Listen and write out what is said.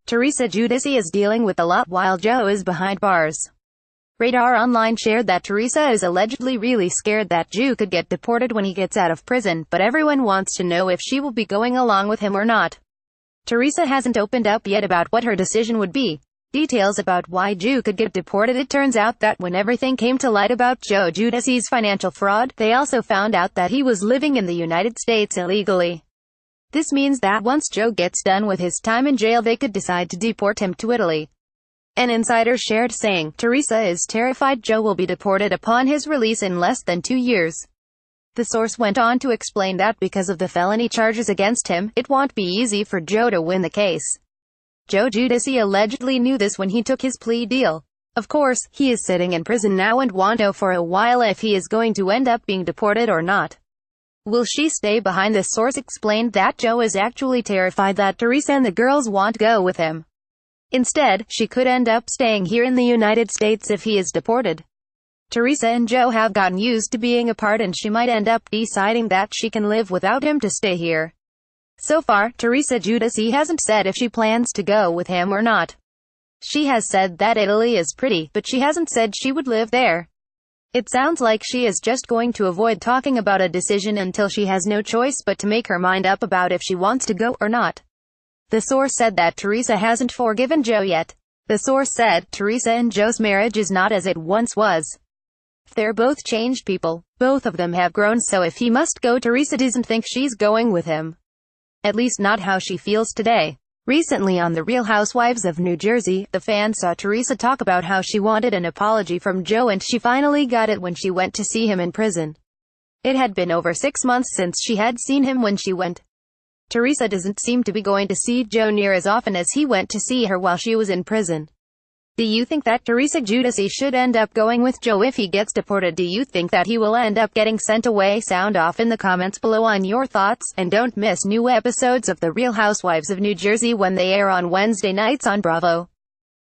Teresa Giudice is dealing with a lot while Joe is behind bars. Radar Online shared that Teresa is allegedly really scared that Joe could get deported when he gets out of prison, but everyone wants to know if she will be going along with him or not. Teresa hasn't opened up yet about what her decision would be. Details about why Joe could get deported. It turns out that when everything came to light about Joe Giudice's financial fraud, they also found out that he was living in the United States illegally. This means that once Joe gets done with his time in jail, they could decide to deport him to Italy. An insider shared, saying, "Teresa is terrified Joe will be deported upon his release in less than 2 years." The source went on to explain that because of the felony charges against him, it won't be easy for Joe to win the case. Joe Giudice allegedly knew this when he took his plea deal. Of course, he is sitting in prison now and won't know for a while if he is going to end up being deported or not. Will she stay behind? The source explained that Joe is actually terrified that Teresa and the girls won't go with him. Instead, she could end up staying here in the United States if he is deported. Teresa and Joe have gotten used to being apart, and she might end up deciding that she can live without him to stay here. So far, Teresa Giudice hasn't said if she plans to go with him or not. She has said that Italy is pretty, but she hasn't said she would live there. It sounds like she is just going to avoid talking about a decision until she has no choice but to make her mind up about if she wants to go or not. The source said that Teresa hasn't forgiven Joe yet. The source said, "Teresa and Joe's marriage is not as it once was. They're both changed people. Both of them have grown, so if he must go, Teresa doesn't think she's going with him. At least not how she feels today." Recently on The Real Housewives of New Jersey, the fans saw Teresa talk about how she wanted an apology from Joe, and she finally got it when she went to see him in prison. It had been over 6 months since she had seen him when she went. Teresa doesn't seem to be going to see Joe near as often as he went to see her while she was in prison. Do you think that Teresa Giudice should end up going with Joe if he gets deported? Do you think that he will end up getting sent away? Sound off in the comments below on your thoughts, and don't miss new episodes of The Real Housewives of New Jersey when they air on Wednesday nights on Bravo.